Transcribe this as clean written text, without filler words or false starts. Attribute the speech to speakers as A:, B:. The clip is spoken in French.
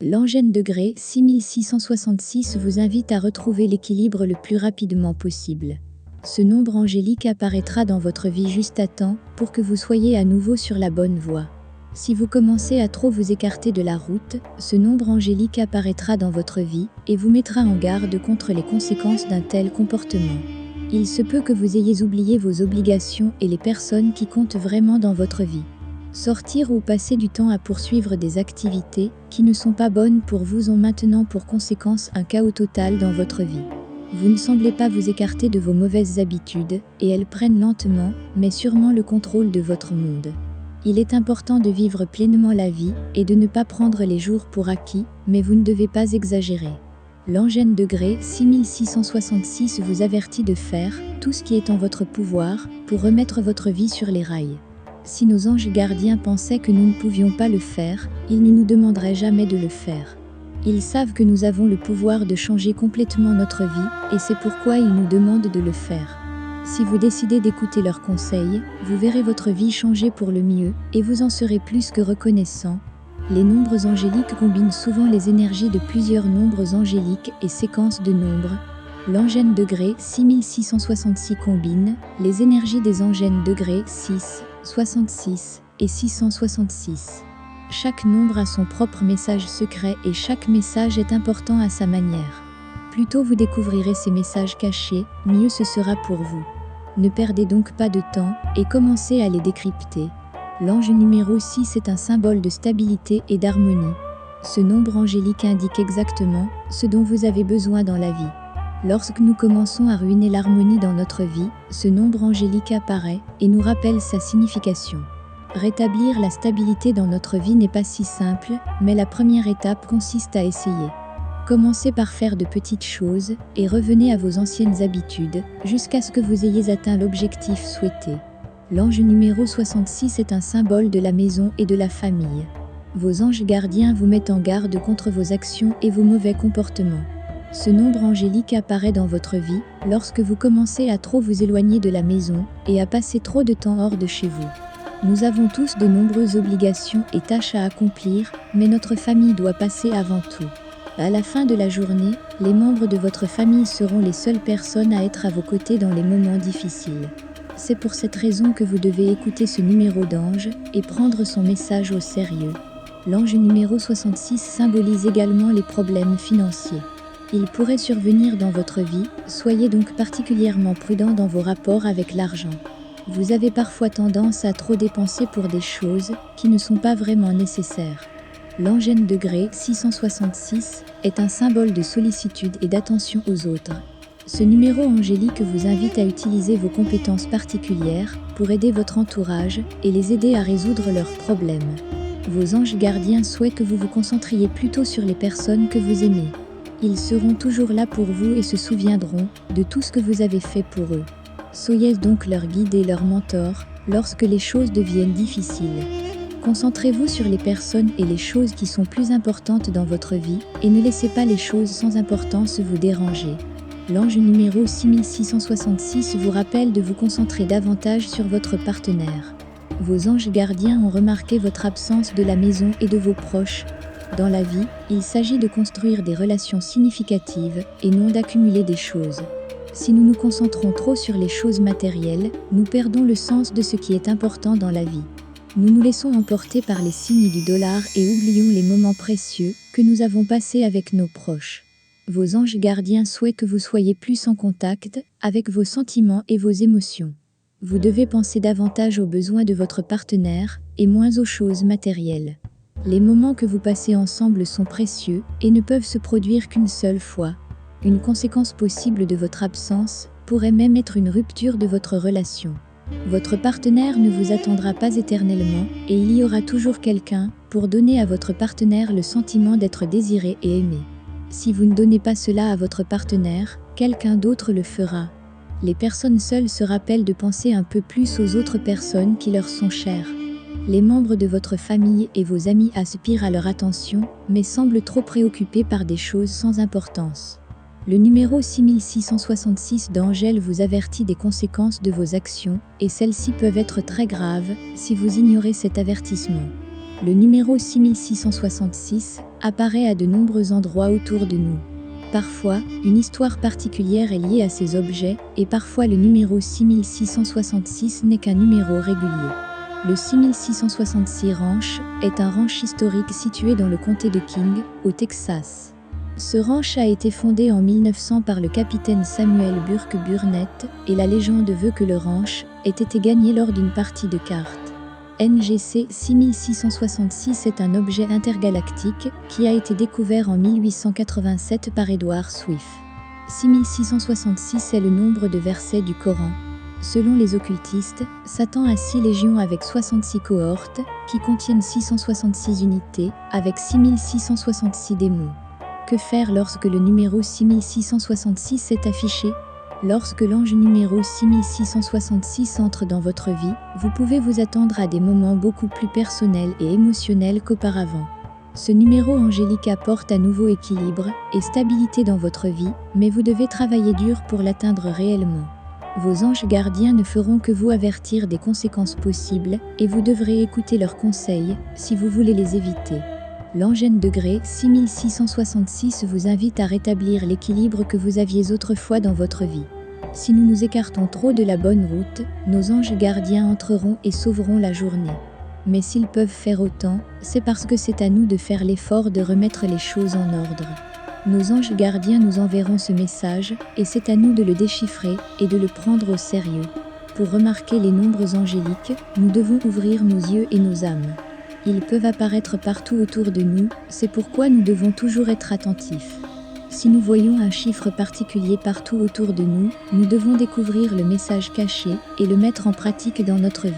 A: L'angèle degré 6666 vous invite à retrouver l'équilibre le plus rapidement possible. Ce nombre angélique apparaîtra dans votre vie juste à temps pour que vous soyez à nouveau sur la bonne voie. Si vous commencez à trop vous écarter de la route, ce nombre angélique apparaîtra dans votre vie et vous mettra en garde contre les conséquences d'un tel comportement. Il se peut que vous ayez oublié vos obligations et les personnes qui comptent vraiment dans votre vie. Sortir ou passer du temps à poursuivre des activités qui ne sont pas bonnes pour vous ont maintenant pour conséquence un chaos total dans votre vie. Vous ne semblez pas vous écarter de vos mauvaises habitudes et elles prennent lentement, mais sûrement le contrôle de votre monde. Il est important de vivre pleinement la vie et de ne pas prendre les jours pour acquis, mais vous ne devez pas exagérer. L'angèle degré 6666 vous avertit de faire tout ce qui est en votre pouvoir pour remettre votre vie sur les rails. Si nos anges gardiens pensaient que nous ne pouvions pas le faire, ils ne nous demanderaient jamais de le faire. Ils savent que nous avons le pouvoir de changer complètement notre vie, et c'est pourquoi ils nous demandent de le faire. Si vous décidez d'écouter leurs conseils, vous verrez votre vie changer pour le mieux, et vous en serez plus que reconnaissant. Les nombres angéliques combinent souvent les énergies de plusieurs nombres angéliques et séquences de nombres. L'angèle degré 6666 combine les énergies des angèles degré 6, 66 et 666. Chaque nombre a son propre message secret et chaque message est important à sa manière. Plus tôt vous découvrirez ces messages cachés, mieux ce sera pour vous. Ne perdez donc pas de temps et commencez à les décrypter. L'ange numéro 6 est un symbole de stabilité et d'harmonie. Ce nombre angélique indique exactement ce dont vous avez besoin dans la vie. Lorsque nous commençons à ruiner l'harmonie dans notre vie, ce nombre angélique apparaît et nous rappelle sa signification. Rétablir la stabilité dans notre vie n'est pas si simple, mais la première étape consiste à essayer. Commencez par faire de petites choses et revenez à vos anciennes habitudes jusqu'à ce que vous ayez atteint l'objectif souhaité. L'ange numéro 66 est un symbole de la maison et de la famille. Vos anges gardiens vous mettent en garde contre vos actions et vos mauvais comportements. Ce nombre angélique apparaît dans votre vie lorsque vous commencez à trop vous éloigner de la maison et à passer trop de temps hors de chez vous. Nous avons tous de nombreuses obligations et tâches à accomplir, mais notre famille doit passer avant tout. À la fin de la journée, les membres de votre famille seront les seules personnes à être à vos côtés dans les moments difficiles. C'est pour cette raison que vous devez écouter ce numéro d'ange et prendre son message au sérieux. L'ange numéro 66 symbolise également les problèmes financiers. Il pourrait survenir dans votre vie, soyez donc particulièrement prudent dans vos rapports avec l'argent. Vous avez parfois tendance à trop dépenser pour des choses qui ne sont pas vraiment nécessaires. L'angèle degré 666 est un symbole de sollicitude et d'attention aux autres. Ce numéro angélique vous invite à utiliser vos compétences particulières pour aider votre entourage et les aider à résoudre leurs problèmes. Vos anges gardiens souhaitent que vous vous concentriez plutôt sur les personnes que vous aimez. Ils seront toujours là pour vous et se souviendront de tout ce que vous avez fait pour eux. Soyez donc leur guide et leur mentor lorsque les choses deviennent difficiles. Concentrez-vous sur les personnes et les choses qui sont plus importantes dans votre vie et ne laissez pas les choses sans importance vous déranger. L'ange numéro 6666 vous rappelle de vous concentrer davantage sur votre partenaire. Vos anges gardiens ont remarqué votre absence de la maison et de vos proches. Dans la vie, il s'agit de construire des relations significatives et non d'accumuler des choses. Si nous nous concentrons trop sur les choses matérielles, nous perdons le sens de ce qui est important dans la vie. Nous nous laissons emporter par les signes du dollar et oublions les moments précieux que nous avons passés avec nos proches. Vos anges gardiens souhaitent que vous soyez plus en contact avec vos sentiments et vos émotions. Vous devez penser davantage aux besoins de votre partenaire et moins aux choses matérielles. Les moments que vous passez ensemble sont précieux et ne peuvent se produire qu'une seule fois. Une conséquence possible de votre absence pourrait même être une rupture de votre relation. Votre partenaire ne vous attendra pas éternellement et il y aura toujours quelqu'un pour donner à votre partenaire le sentiment d'être désiré et aimé. Si vous ne donnez pas cela à votre partenaire, quelqu'un d'autre le fera. Les personnes seules se rappellent de penser un peu plus aux autres personnes qui leur sont chères. Les membres de votre famille et vos amis aspirent à leur attention, mais semblent trop préoccupés par des choses sans importance. Le numéro 6666 d'Angèle vous avertit des conséquences de vos actions, et celles-ci peuvent être très graves si vous ignorez cet avertissement. Le numéro 6666 apparaît à de nombreux endroits autour de nous. Parfois, une histoire particulière est liée à ces objets, et parfois le numéro 6666 n'est qu'un numéro régulier. Le 6666 Ranch est un ranch historique situé dans le comté de King, au Texas. Ce ranch a été fondé en 1900 par le capitaine Samuel Burke Burnett, et la légende veut que le ranch ait été gagné lors d'une partie de cartes. NGC 6666 est un objet intergalactique qui a été découvert en 1887 par Edward Swift. 6666 est le nombre de versets du Coran. Selon les occultistes, Satan a 6 légions avec 66 cohortes, qui contiennent 666 unités, avec 6666 démons. Que faire lorsque le numéro 6666 est affiché ? Lorsque l'ange numéro 6666 entre dans votre vie, vous pouvez vous attendre à des moments beaucoup plus personnels et émotionnels qu'auparavant. Ce numéro angélique apporte à nouveau équilibre et stabilité dans votre vie, mais vous devez travailler dur pour l'atteindre réellement. Vos anges gardiens ne feront que vous avertir des conséquences possibles et vous devrez écouter leurs conseils si vous voulez les éviter. L'Angène degré 6666 vous invite à rétablir l'équilibre que vous aviez autrefois dans votre vie. Si nous nous écartons trop de la bonne route, nos anges gardiens entreront et sauveront la journée. Mais s'ils peuvent faire autant, c'est parce que c'est à nous de faire l'effort de remettre les choses en ordre. Nos anges gardiens nous enverront ce message, et c'est à nous de le déchiffrer et de le prendre au sérieux. Pour remarquer les nombres angéliques, nous devons ouvrir nos yeux et nos âmes. Ils peuvent apparaître partout autour de nous, c'est pourquoi nous devons toujours être attentifs. Si nous voyons un chiffre particulier partout autour de nous, nous devons découvrir le message caché et le mettre en pratique dans notre vie.